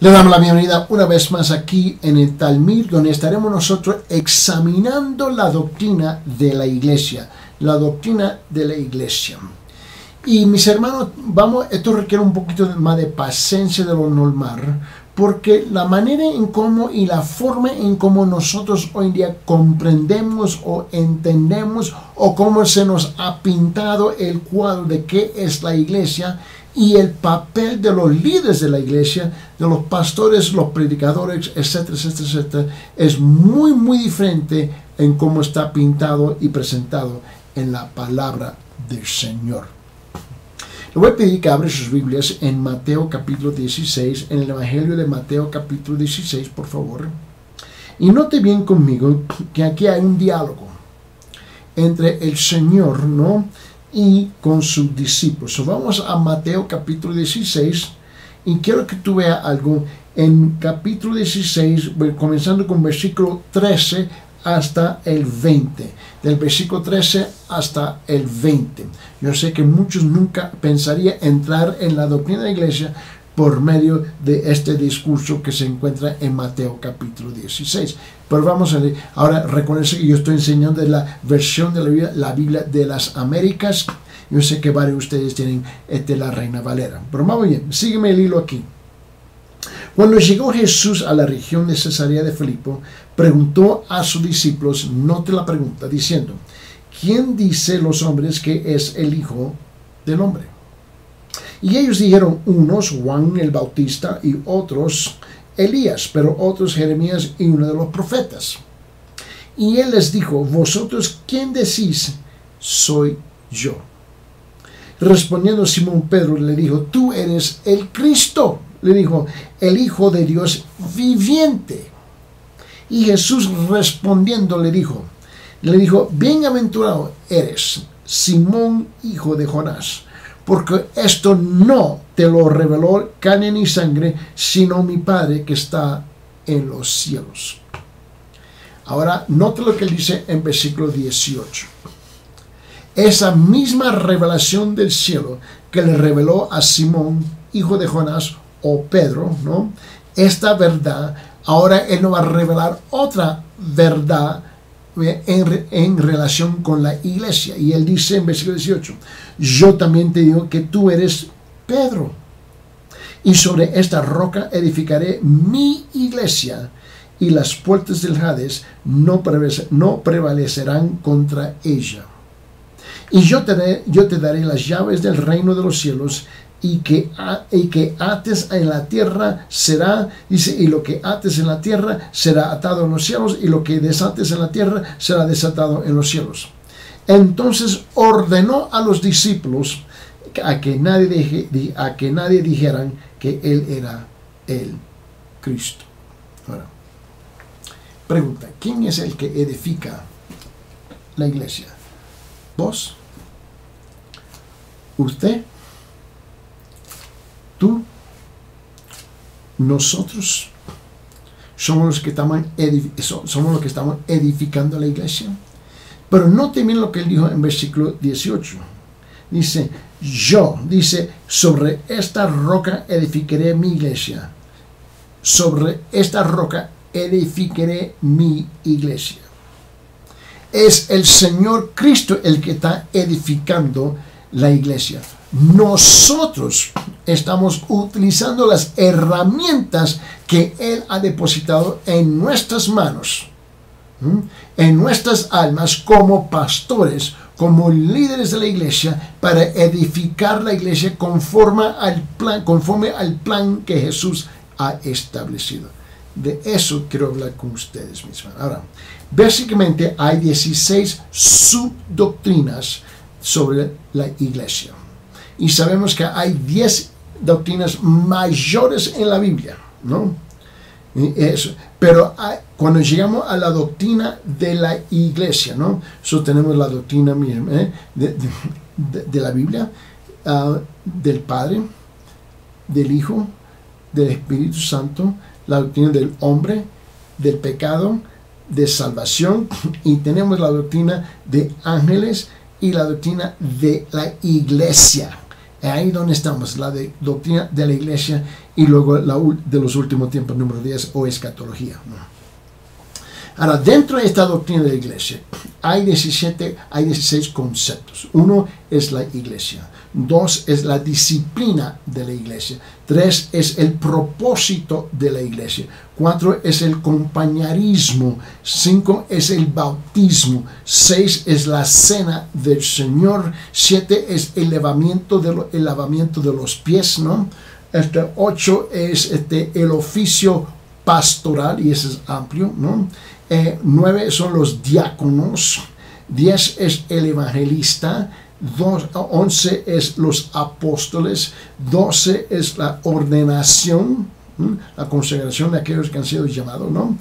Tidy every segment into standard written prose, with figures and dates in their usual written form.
Le damos la bienvenida una vez más aquí en el Talmud, donde estaremos nosotros examinando la doctrina de la iglesia. La doctrina de la iglesia. Y mis hermanos, esto requiere un poquito más de paciencia de lo normal, porque la manera en cómo y la forma en cómo nosotros hoy en día comprendemos o entendemos o cómo se nos ha pintado el cuadro de qué es la iglesia y el papel de los líderes de la iglesia, de los pastores, los predicadores, etcétera, etcétera, etcétera, es muy diferente en cómo está pintado y presentado en la palabra del Señor. Le voy a pedir que abra sus Biblias en Mateo capítulo 16, en el Evangelio de Mateo capítulo 16, por favor. Y note bien conmigo que aquí hay un diálogo entre el Señor, ¿no?, y con sus discípulos. So, vamos a Mateo capítulo 16 y quiero que tú veas algo en capítulo 16, comenzando con versículo 13 hasta el 20, del versículo 13 hasta el 20. Yo sé que muchos nunca pensarían entrar en la doctrina de la iglesia por medio de este discurso que se encuentra en Mateo capítulo 16. Pero vamos a ver, ahora reconoce que yo estoy enseñando la versión de la Biblia de las Américas. Yo sé que varios de ustedes tienen la Reina Valera. Pero vamos bien, sígueme el hilo aquí. Cuando llegó Jesús a la región de Cesarea de Filipo, preguntó a sus discípulos, note la pregunta, diciendo, ¿quién dice los hombres que es el Hijo del Hombre? Y ellos dijeron, unos Juan el Bautista y otros Elías, pero otros Jeremías y uno de los profetas. Y él les dijo, ¿vosotros quién decís soy yo? Respondiendo Simón Pedro le dijo, tú eres el Cristo, le dijo, el Hijo de Dios viviente. Y Jesús respondiendo le dijo, bienaventurado eres, Simón, hijo de Jonás, porque esto no te lo reveló carne ni sangre, sino mi Padre que está en los cielos. Ahora, note lo que él dice en versículo 18. Esa misma revelación del cielo que le reveló a Simón, hijo de Jonás, o Pedro, ¿no? Esta verdad, ahora él nos va a revelar otra verdad en relación con la iglesia. Y él dice en versículo 18, yo también te digo que tú eres Pedro, y sobre esta roca edificaré mi iglesia, y las puertas del Hades no prevalecerán contra ella. Y yo te daré las llaves del reino de los cielos, y que ates en la tierra será, dice, y lo que ates en la tierra será atado en los cielos, y lo que desates en la tierra será desatado en los cielos. Entonces ordenó a los discípulos a que nadie dijeran que él era el Cristo. Ahora, pregunta, ¿quién es el que edifica la iglesia? ¿Vos? ¿Usted? ¿Tú? ¿Nosotros? Somos los que estamos edificando la iglesia. Pero note bien lo que él dijo en versículo 18. Dice, sobre esta roca edificaré mi iglesia. Sobre esta roca edificaré mi iglesia. Es el Señor Cristo el que está edificando la iglesia. Nosotros estamos utilizando las herramientas que Él ha depositado en nuestras manos, en nuestras almas, como pastores, como líderes de la iglesia, para edificar la iglesia conforme al plan que Jesús ha establecido. De eso quiero hablar con ustedes, mis hermanos. Ahora, básicamente hay 16 subdoctrinas sobre la iglesia. Y sabemos que hay 10 doctrinas mayores en la Biblia, ¿no? Pero cuando llegamos a la doctrina de la iglesia, ¿no? Tenemos la doctrina misma de la Biblia, del Padre, del Hijo, del Espíritu Santo, la doctrina del hombre, del pecado, de salvación, y tenemos la doctrina de ángeles y la doctrina de la iglesia. Ahí donde estamos, la de doctrina de la iglesia y luego la de los últimos tiempos, número 10, o escatología. Ahora, dentro de esta doctrina de la iglesia hay 16 conceptos. Uno es la iglesia. 2 es la disciplina de la iglesia. 3 es el propósito de la iglesia. 4 es el compañerismo. 5 es el bautismo. 6 es la cena del Señor. 7 es el lavamiento de los pies, ¿no? 8 es el oficio pastoral, y ese es amplio, ¿no? 9 son los diáconos. 10 es el evangelista. 11 es los apóstoles. 12 es la ordenación, la consagración de aquellos que han sido llamados, ¿no?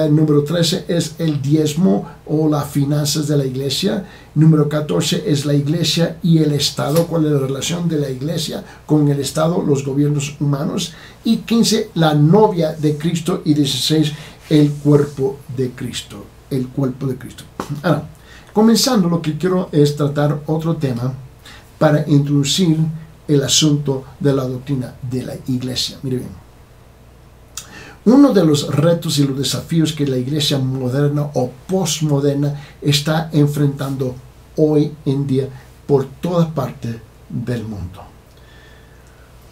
Número 13 es el diezmo o las finanzas de la iglesia. Número 14 es la iglesia y el Estado, cuál es la relación de la iglesia con el Estado, los gobiernos humanos. Y 15, la novia de Cristo. Y 16, el cuerpo de Cristo. El cuerpo de Cristo. Ahora, comenzando, lo que quiero es tratar otro tema para introducir el asunto de la doctrina de la iglesia. Mire bien, uno de los retos y los desafíos que la iglesia moderna o postmoderna está enfrentando hoy en día por todas partes del mundo.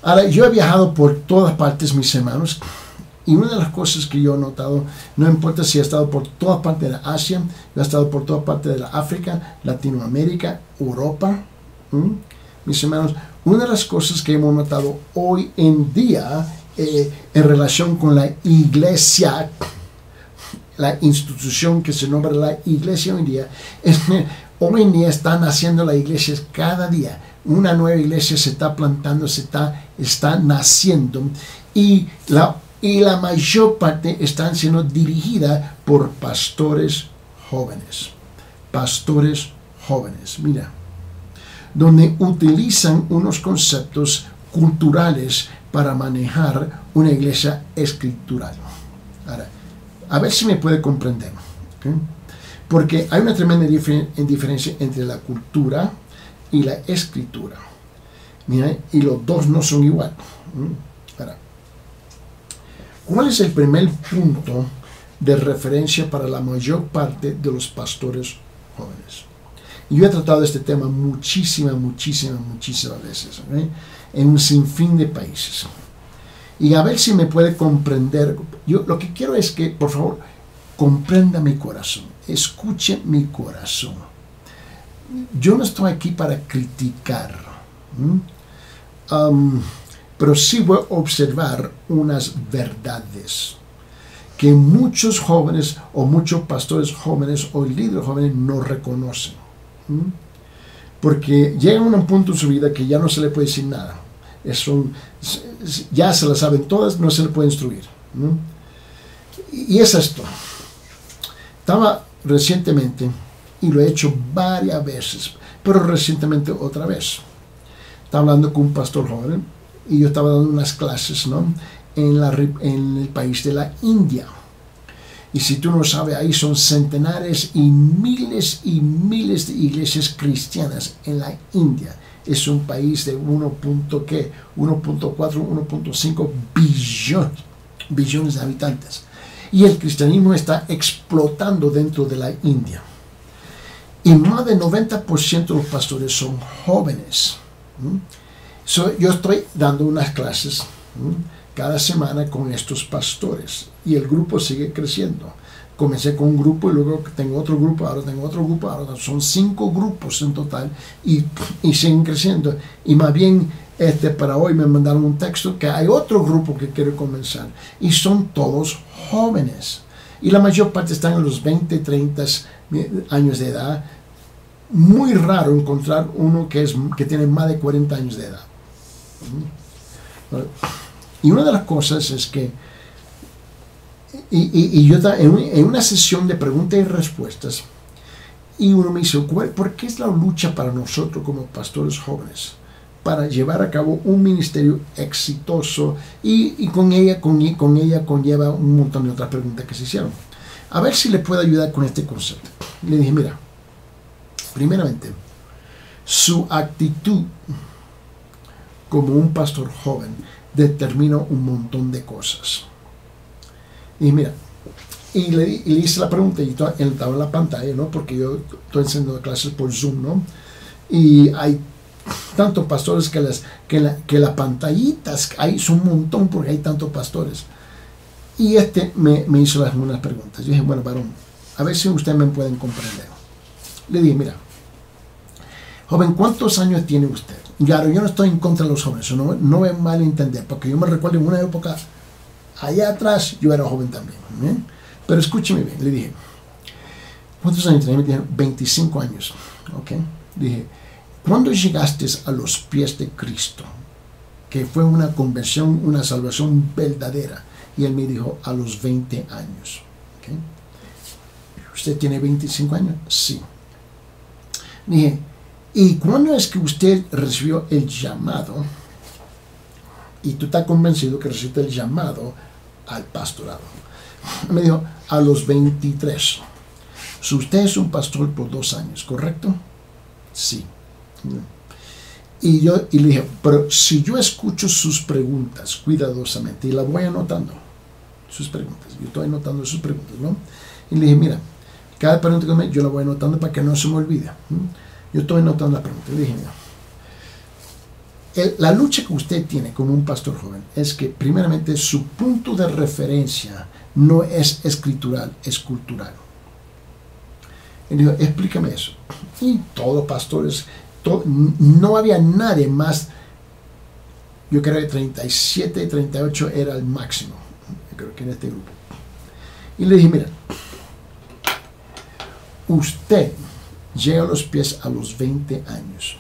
Ahora, yo he viajado por todas partes, mis hermanos, y una de las cosas que yo he notado, no importa si he estado por toda parte de Asia, he estado por toda parte de la África, Latinoamérica, Europa, mis hermanos, una de las cosas que hemos notado hoy en día en relación con la iglesia, la institución que se nombra la iglesia hoy en día, es que hoy en día están haciendo la iglesia cada día. Una nueva iglesia se está plantando, está naciendo, y la mayor parte están siendo dirigida por pastores jóvenes. Pastores jóvenes, mira, donde utilizan unos conceptos culturales para manejar una iglesia escritural. Ahora, a ver si me puede comprender, ¿okay? Porque hay una tremenda diferencia entre la cultura y la escritura. Mira, y los dos no son igual. Ahora, ¿cuál es el primer punto de referencia para la mayor parte de los pastores jóvenes? Y yo he tratado este tema muchísimas veces, ¿okay? En un sinfín de países. Y a ver si me puede comprender. Yo lo que quiero es que, por favor, comprenda mi corazón. Escuche mi corazón. Yo no estoy aquí para criticar. Pero sí voy a observar unas verdades que muchos jóvenes o muchos pastores jóvenes o líderes jóvenes no reconocen. Porque llegan a un punto en su vida que ya no se le puede decir nada. Ya se la saben todas, no se le puede instruir. Y es esto. Estaba recientemente, y lo he hecho varias veces, pero recientemente otra vez. Estaba hablando con un pastor joven, y yo estaba dando unas clases, ¿no?, en el país de la India. Y si tú no sabes, ahí son centenares y miles de iglesias cristianas en la India. Es un país de 1.4, 1.5 billones de habitantes. Y el cristianismo está explotando dentro de la India. Y más del 90% de los pastores son jóvenes. Yo estoy dando unas clases cada semana con estos pastores, y el grupo sigue creciendo. Comencé con un grupo, y luego tengo otro grupo, ahora tengo otro grupo, ahora son 5 grupos en total, y siguen creciendo. Y más bien, para hoy me mandaron un texto que hay otro grupo que quiere comenzar, y son todos jóvenes, y la mayor parte están en los 20, 30 años de edad. Muy raro encontrar uno que tiene más de 40 años de edad. Y una de las cosas es que, y yo en una sesión de preguntas y respuestas, y uno me dice, ¿por qué es la lucha para nosotros como pastores jóvenes para llevar a cabo un ministerio exitoso? Y con ella conlleva un montón de otras preguntas que se hicieron. A ver si le puedo ayudar con este concepto. Le dije, mira, primeramente, su actitud como un pastor joven, determina un montón de cosas. Y mira, y le hice la pregunta y él estaba en la pantalla, ¿no? Porque yo estoy enseñando clases por Zoom, ¿no? Y hay tantos pastores que las pantallitas hay son un montón porque hay tantos pastores. Y me hizo unas preguntas. Yo dije, bueno, varón, a ver si ustedes me pueden comprender. Le dije, mira, joven, ¿cuántos años tiene usted? Claro, yo no estoy en contra de los jóvenes, no me malentender, porque yo me recuerdo en una época allá atrás, yo era joven también. ¿Eh? Pero escúcheme bien, le dije, ¿cuántos años tenía? Me dijeron, 25 años. ¿Ok? Dije, ¿cuándo llegaste a los pies de Cristo? Que fue una conversión, una salvación verdadera. Y él me dijo, a los 20 años. ¿Okay? ¿Usted tiene 25 años? Sí. Dije, ¿y cuándo es que usted recibió el llamado? Y tú estás convencido que recibiste el llamado al pastorado. Me dijo, a los 23. Si usted es un pastor por 2 años, ¿correcto? Sí. Y le dije, pero si yo escucho sus preguntas cuidadosamente y las voy anotando, sus preguntas, yo estoy anotando sus preguntas, ¿no? Y le dije, mira, cada pregunta que me yo la voy anotando para que no se me olvide. Yo estoy anotando la pregunta. Le dije, mira, la lucha que usted tiene como un pastor joven es que primeramente su punto de referencia no es escritural, es cultural. Y dijo, explícame eso. Y todos los pastores, no había nadie más, yo creo que 37, 38 era el máximo, creo que en este grupo. Y le dije, mira, usted llega a los pies a los 20 años.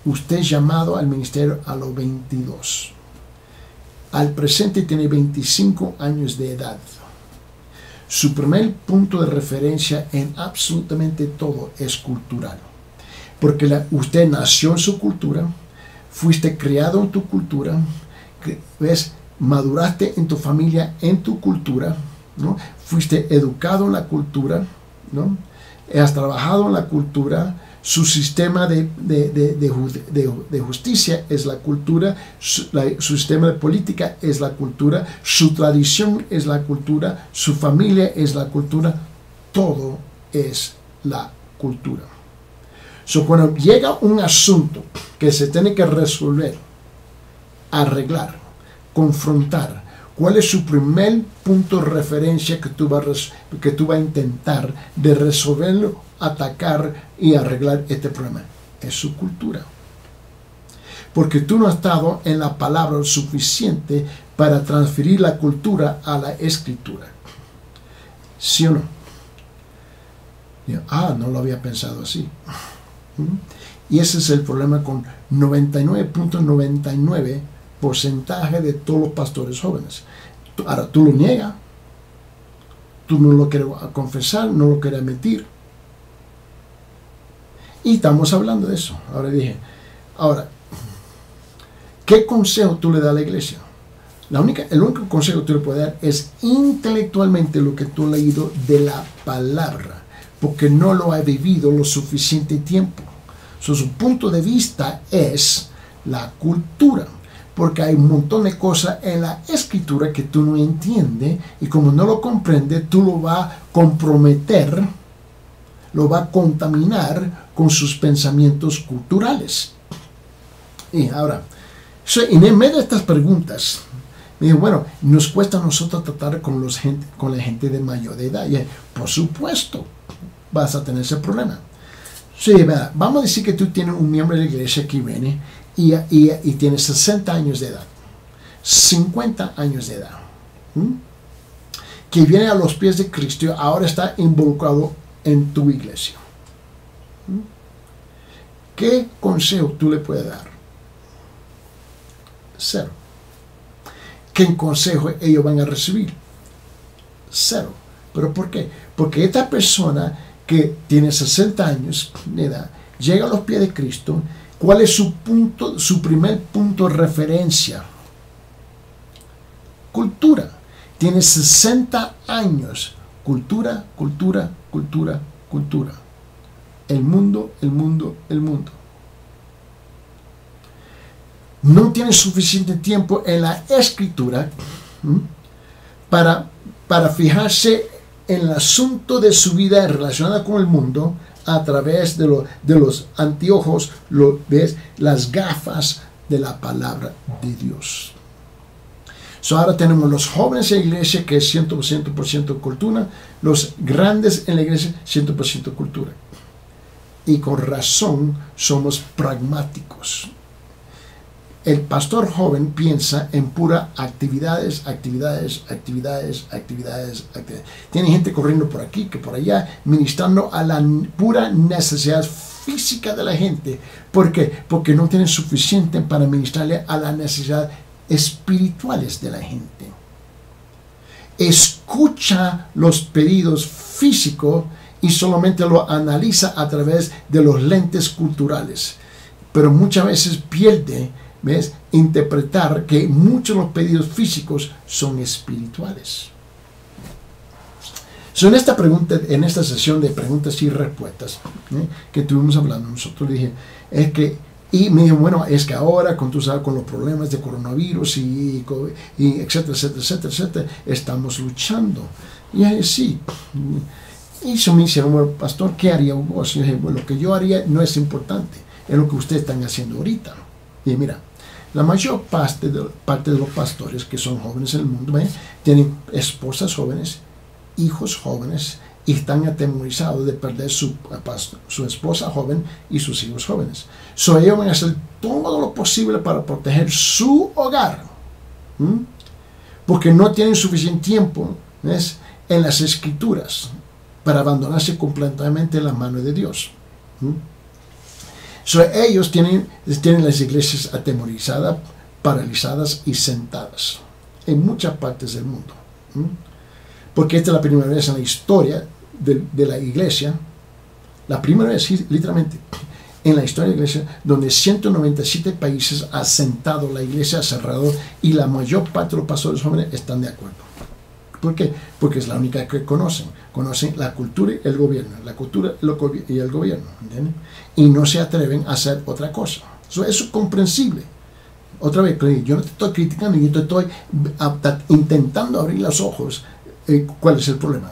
Usted es llamado al ministerio a los 22. Al presente tiene 25 años de edad. Su primer punto de referencia en absolutamente todo es cultural. Porque usted nació en su cultura, fuiste criado en tu cultura, ¿ves? Maduraste en tu familia, en tu cultura, ¿no? Fuiste educado en la cultura, ¿no? Has trabajado en la cultura. Su sistema de justicia es la cultura, su sistema de política es la cultura, su tradición es la cultura, su familia es la cultura, todo es la cultura. So, cuando llega un asunto que se tiene que resolver, arreglar, confrontar, ¿cuál es su primer punto de referencia que tú vas a intentar de resolverlo, atacar y arreglar este problema? Es su cultura. Porque tú no has estado en la palabra suficiente para transferir la cultura a la escritura. ¿Sí o no? No lo había pensado así. Y ese es el problema con 99.99% de todos los pastores jóvenes. Ahora tú lo niegas, tú no lo quieres confesar, no lo quieres admitir. Y estamos hablando de eso. Ahora, ¿qué consejo tú le das a la iglesia? El único consejo que tú le puedes dar es intelectualmente lo que tú has leído de la palabra, porque no lo has vivido lo suficiente tiempo. Su punto de vista es la cultura, porque hay un montón de cosas en la escritura que tú no entiendes, y como no lo comprendes, tú lo vas a comprometer, lo vas a contaminar con sus pensamientos culturales. Y ahora, en medio de estas preguntas, me dijo, bueno, nos cuesta a nosotros tratar con la gente de mayor de edad. Y por supuesto, vas a tener ese problema. Sí, vamos a decir que tú tienes un miembro de la iglesia que viene y tiene 60 años de edad, 50 años de edad, que viene a los pies de Cristo, ahora está involucrado en tu iglesia. ¿Qué consejo tú le puedes dar? Cero. ¿Qué consejo ellos van a recibir? Cero. ¿Pero por qué? Porque esta persona que tiene 60 años de edad llega a los pies de Cristo, ¿cuál es su primer punto de referencia? Cultura. Tiene 60 años. Cultura, cultura, cultura, cultura. El mundo, el mundo, el mundo. no tienen suficiente tiempo en la escritura para fijarse en el asunto de su vida relacionada con el mundo a través de los anteojos, las gafas de la palabra de Dios. Ahora tenemos los jóvenes en la iglesia, que es 100% cultura, los grandes en la iglesia, 100% cultura. Y con razón somos pragmáticos. El pastor joven piensa en pura actividades. Tiene gente corriendo por aquí, que por allá, ministrando a la pura necesidad física de la gente. ¿Por qué? Porque no tienen suficiente para ministrarle a la necesidad espirituales de la gente. Escucha los pedidos físicos y solamente lo analiza a través de los lentes culturales, pero muchas veces pierde, interpretar que muchos de los pedidos físicos son espirituales. En esta sesión de preguntas y respuestas que estuvimos hablando, nosotros dije, y me dijo, bueno, es que ahora con los problemas de coronavirus y etcétera, estamos luchando. Y dije, sí. Y eso me dijeron, bueno, pastor, ¿qué haría vos? Y dije, bueno, lo que yo haría no es importante, es lo que ustedes están haciendo ahorita. Y dije, mira, la mayor parte de los pastores que son jóvenes en el mundo, tienen esposas jóvenes, hijos jóvenes, y están atemorizados de perder su esposa joven y sus hijos jóvenes. Ellos van a hacer todo lo posible para proteger su hogar, porque no tienen suficiente tiempo en las escrituras para abandonarse completamente en las manos de Dios. Ellos tienen las iglesias atemorizadas, paralizadas y sentadas en muchas partes del mundo. Porque esta es la primera vez en la historia de la iglesia, la primera vez literalmente en la historia de la iglesia, donde 197 países ha sentado la iglesia, ha cerrado, y la mayor parte de los pastores jóvenes están de acuerdo. ¿Por qué? Porque es la única que conocen la cultura y el gobierno, y el gobierno, ¿entienden? Y no se atreven a hacer otra cosa. Eso es comprensible. Otra vez, yo no te estoy criticando, yo te estoy intentando abrir los ojos. ¿Cuál es el problema?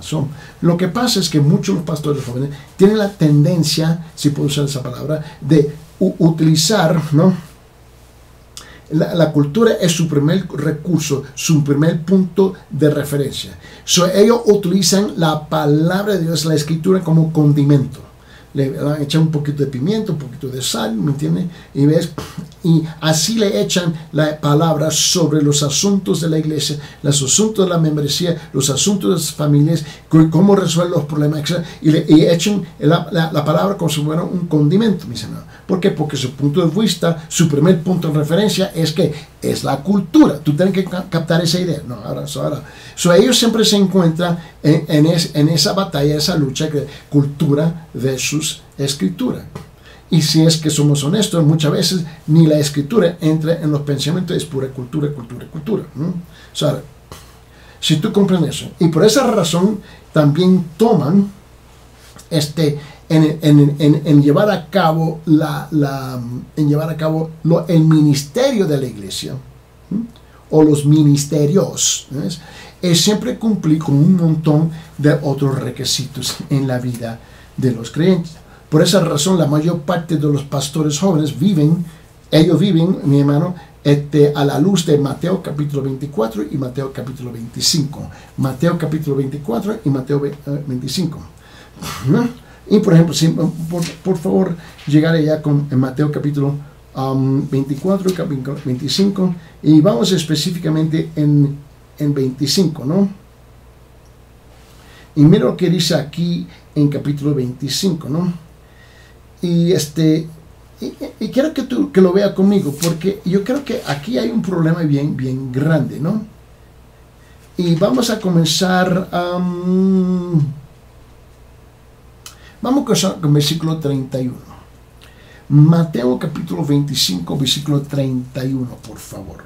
Lo que pasa es que muchos de los pastores jóvenes tienen la tendencia, si puedo usar esa palabra, de utilizar, la cultura es su primer recurso, su primer punto de referencia. Ellos utilizan la palabra de Dios, la escritura, como condimento. Le echan un poquito de pimienta, un poquito de sal, ¿me entiendes? Y así le echan la palabra sobre los asuntos de la iglesia, los asuntos de la membresía, los asuntos de las familias, cómo resuelven los problemas, etc. Y echan la palabra como si fuera un condimento, mis hermanos. ¿Por qué? Porque su punto de vista, su primer punto de referencia es que es la cultura. Tú tienes que captar esa idea. Ellos siempre se encuentran en esa batalla, esa lucha de cultura versus escritura. Y si es que somos honestos, muchas veces ni la escritura entra en los pensamientos, es pura cultura. Si tú comprendes eso, y por esa razón también toman en llevar a cabo el ministerio de la iglesia, o los ministerios, es siempre cumplir con un montón de otros requisitos en la vida de los creyentes. Por esa razón, la mayor parte de los pastores jóvenes viven, mi hermano, a la luz de Mateo capítulo 24 y Mateo capítulo 25. Mateo capítulo 24 y Mateo 25. Y por ejemplo, si, por favor, llegaré ya con Mateo capítulo 24 y capítulo 25. Y vamos específicamente en 25, ¿no? Y mira lo que dice aquí en capítulo 25, ¿no? Y quiero que lo vea conmigo, porque yo creo que aquí hay un problema bien grande, ¿no? Y vamos a comenzar, con versículo 31. Mateo capítulo 25, versículo 31, por favor.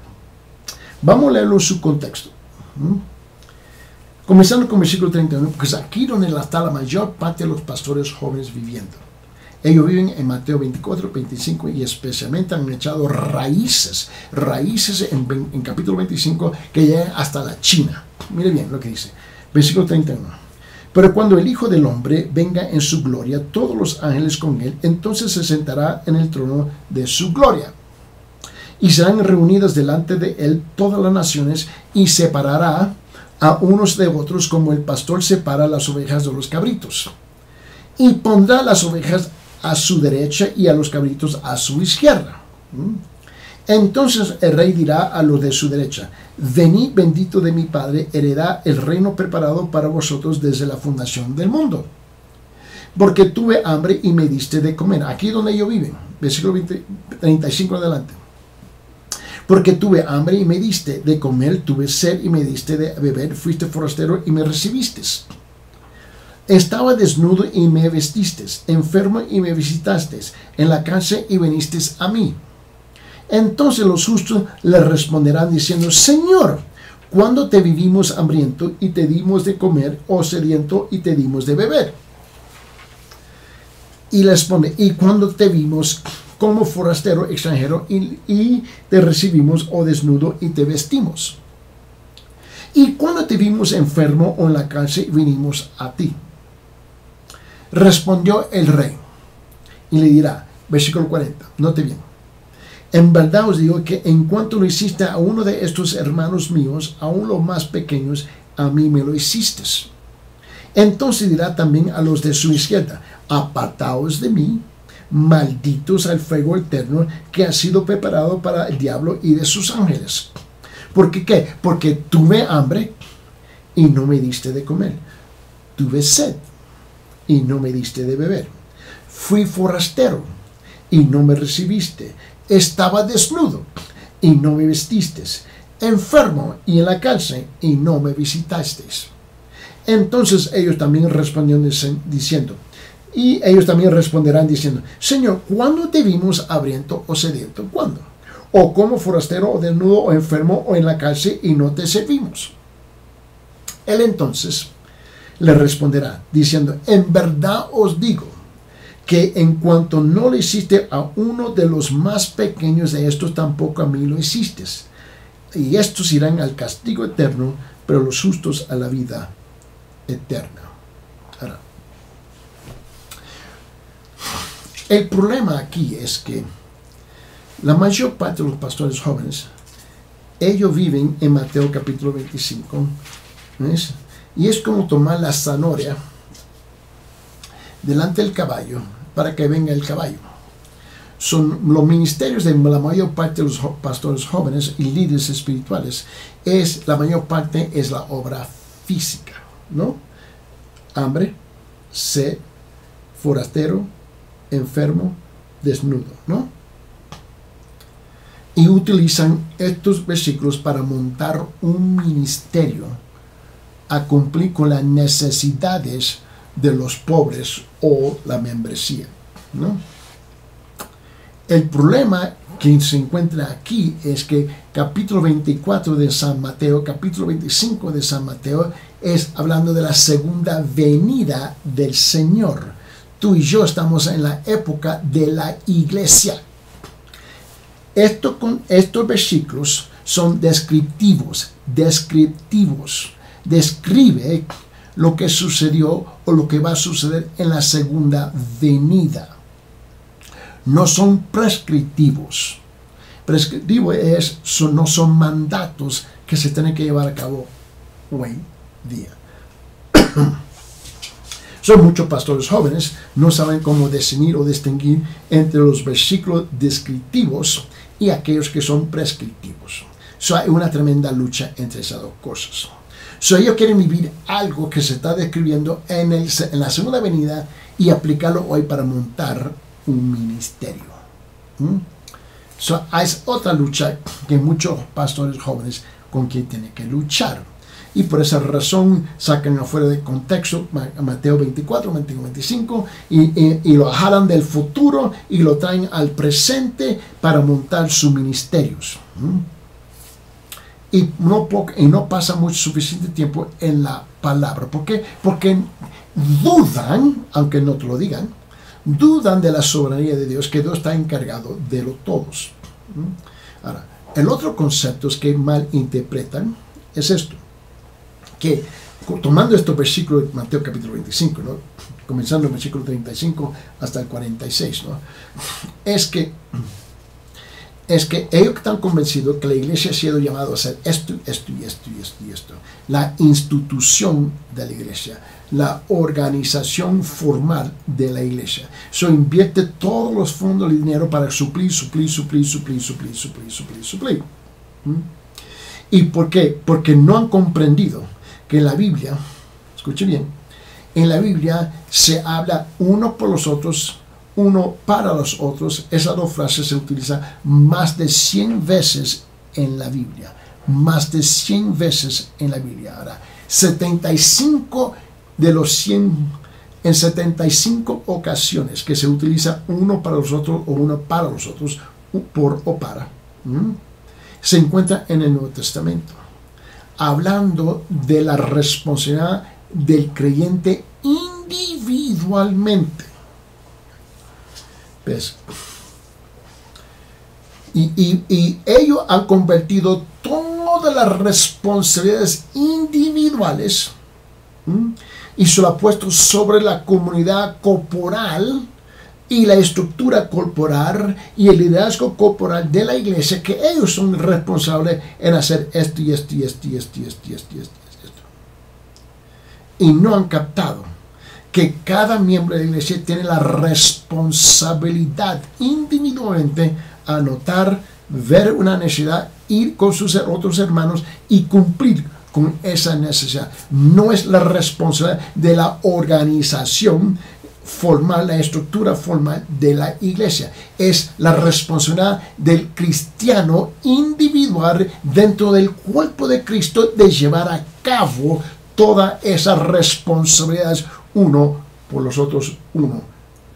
Vamos a leerlo en su contexto. Comenzando con versículo 31, porque es aquí donde está la mayor parte de los pastores jóvenes viviendo. Ellos viven en Mateo 24, 25 y especialmente han echado raíces en capítulo 25 que llegan hasta la China. Mire bien lo que dice, versículo 31. Pero cuando el Hijo del Hombre venga en su gloria, todos los ángeles con él, entonces se sentará en el trono de su gloria. Y serán reunidas delante de él todas las naciones y separará a unos de otros como el pastor separa las ovejas de los cabritos. Y pondrá las ovejas a su derecha y a los cabritos a su izquierda. Entonces el rey dirá a los de su derecha: venid bendito de mi Padre, heredad el reino preparado para vosotros desde la fundación del mundo. Porque tuve hambre y me diste de comer. Aquí donde ellos viven, versículo 35 adelante. Porque tuve hambre y me diste de comer, tuve sed y me diste de beber, fuiste forastero y me recibiste. Estaba desnudo y me vestiste, enfermo y me visitaste, en la cárcel y viniste a mí. Entonces los justos le responderán diciendo: Señor, ¿cuándo te vivimos hambriento y te dimos de comer, o sediento y te dimos de beber? Y le responde: ¿y cuándo te vimos como forastero, extranjero, y te recibimos, o desnudo y te vestimos? ¿Y cuándo te vimos enfermo o en la cárcel y vinimos a ti? Respondió el rey y le dirá, versículo 40, note bien: en verdad os digo que en cuanto lo hiciste a uno de estos hermanos míos, aun los más pequeños, a mí me lo hiciste. Entonces dirá también a los de su izquierda: apartaos de mí, malditos al fuego eterno que ha sido preparado para el diablo y de sus ángeles. ¿Por qué qué? Porque tuve hambre y no me diste de comer. Tuve sed y no me diste de beber. Fui forastero y no me recibiste. Estaba desnudo y no me vestiste. Enfermo y en la cárcel y no me visitasteis. Entonces ellos también respondieron diciendo, y ellos también responderán diciendo: Señor, ¿cuándo te vimos hambriento o sediento? ¿Cuándo? O como forastero, o desnudo, o enfermo, o en la cárcel, y no te servimos. Él entonces le responderá diciendo: en verdad os digo que en cuanto no lo hiciste a uno de los más pequeños de estos, tampoco a mí lo hiciste. Y estos irán al castigo eterno, pero los justos a la vida eterna. Ahora, el problema aquí es que la mayor parte de los pastores jóvenes, ellos viven en Mateo capítulo 25, ¿ves? Y es como tomar la zanahoria delante del caballo para que venga el caballo. Son los ministerios de la mayor parte de los pastores jóvenes y líderes espirituales. La mayor parte es la obra física, ¿no? Hambre, sed, forastero, enfermo, desnudo, ¿no? Y utilizan estos versículos para montar un ministerio a cumplir con las necesidades de los pobres o la membresía, ¿no? El problema que se encuentra aquí es que capítulo 24 de San Mateo, capítulo 25 de San Mateo, es hablando de la segunda venida del Señor. Tú y yo estamos en la época de la iglesia. Estos versículos son descriptivos. Describe lo que sucedió o lo que va a suceder en la segunda venida. No son prescriptivos. Prescriptivo no son mandatos que se tienen que llevar a cabo hoy día. Son muchos pastores jóvenes no saben cómo definir o distinguir entre los versículos descriptivos y aquellos que son prescriptivos. Hay una tremenda lucha entre esas dos cosas. Ellos quieren vivir algo que se está describiendo en la segunda venida y aplicarlo hoy para montar un ministerio. Hay otra lucha que muchos pastores jóvenes con quien tienen que luchar. Y por esa razón sacan afuera de contexto Mateo 24, 25 y lo jalan del futuro y lo traen al presente para montar sus ministerios. Y no pasa mucho suficiente tiempo en la palabra. ¿Por qué? Porque dudan, aunque no te lo digan, dudan de la soberanía de Dios, que Dios está encargado de lo todos. Ahora, el otro concepto que malinterpretan es esto, que tomando estos versículos de Mateo capítulo 25, ¿no? Comenzando el versículo 35 hasta el 46, ¿no? es que ellos están convencidos que la iglesia ha sido llamada a hacer esto, esto y esto y esto y esto. La institución de la iglesia, la organización formal de la iglesia. Eso invierte todos los fondos y dinero para suplir. ¿Y por qué? Porque no han comprendido que en la Biblia, escuche bien, en la Biblia se habla uno por los otros, uno para los otros. Esas dos frases se utilizan más de 100 veces en la Biblia. Más de 100 veces en la Biblia. Ahora, 75 de los 100, en 75 ocasiones que se utiliza uno para los otros o uno para los otros, por o para, se encuentra en el Nuevo Testamento, hablando de la responsabilidad del creyente individualmente. ¿Ves? Y ellos han convertido todas las responsabilidades individuales y se lo ha puesto sobre la comunidad corporal y la estructura corporal y el liderazgo corporal de la iglesia, que ellos son responsables en hacer esto y esto y esto y esto y esto y esto y esto. Y no han captado que cada miembro de la iglesia tiene la responsabilidad individualmente a notar, ver una necesidad, ir con sus otros hermanos y cumplir con esa necesidad. No es la responsabilidad de la organización formal, la estructura formal de la iglesia. Es la responsabilidad del cristiano individual dentro del cuerpo de Cristo de llevar a cabo todas esas responsabilidades, uno por los otros, uno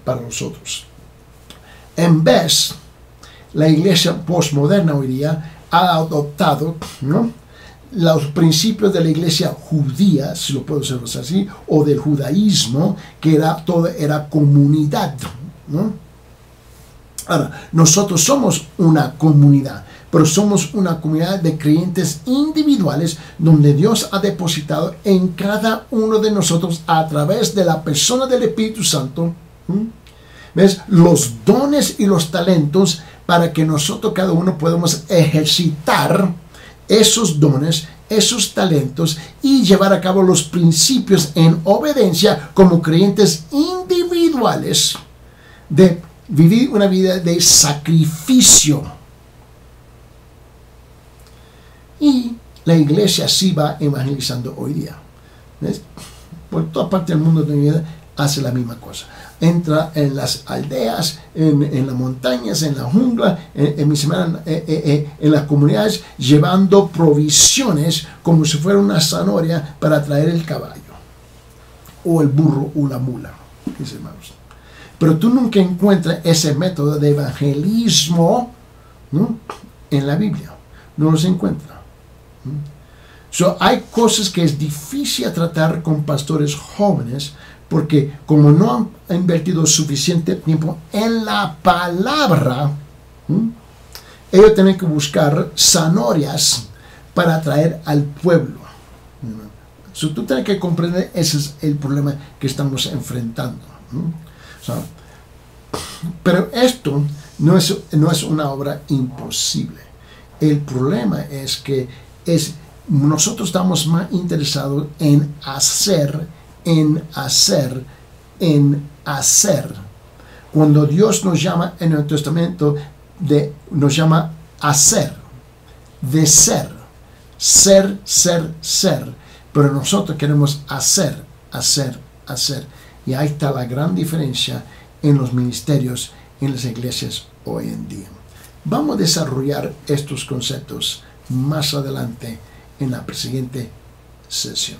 para los otros. En vez, la iglesia postmoderna hoy día ha adoptado, ¿no?, los principios de la iglesia judía, si lo puedo decir así, o del judaísmo, que era comunidad, ¿no? Ahora, nosotros somos una comunidad, pero somos una comunidad de creyentes individuales donde Dios ha depositado en cada uno de nosotros, a través de la persona del Espíritu Santo, ¿ves?, los dones y los talentos para que nosotros cada uno podamos ejercitar esos dones, esos talentos y llevar a cabo los principios en obediencia como creyentes individuales, de vivir una vida de sacrificio. Y la iglesia sí va evangelizando hoy día. ¿Ves? Por toda parte del mundo de mi vida hace la misma cosa. Entra en las aldeas, en las montañas, en la jungla, en las comunidades, llevando provisiones como si fuera una zanahoria para traer el caballo, o el burro, o la mula, mis hermanos. Pero tú nunca encuentras ese método de evangelismo, ¿no?, en la Biblia. No los encuentras. Hay cosas que es difícil tratar con pastores jóvenes, porque como no han invertido suficiente tiempo en la palabra, ellos tienen que zanahorias para atraer al pueblo. Tú tienes que comprender, ese es el problema que estamos enfrentando. Pero esto no es una obra imposible. El problema es que nosotros estamos más interesados en hacer. Cuando Dios nos llama en el Testamento, nos llama a ser, de ser. Pero nosotros queremos hacer. Y ahí está la gran diferencia en los ministerios, en las iglesias hoy en día. Vamos a desarrollar estos conceptos más adelante en la siguiente sesión.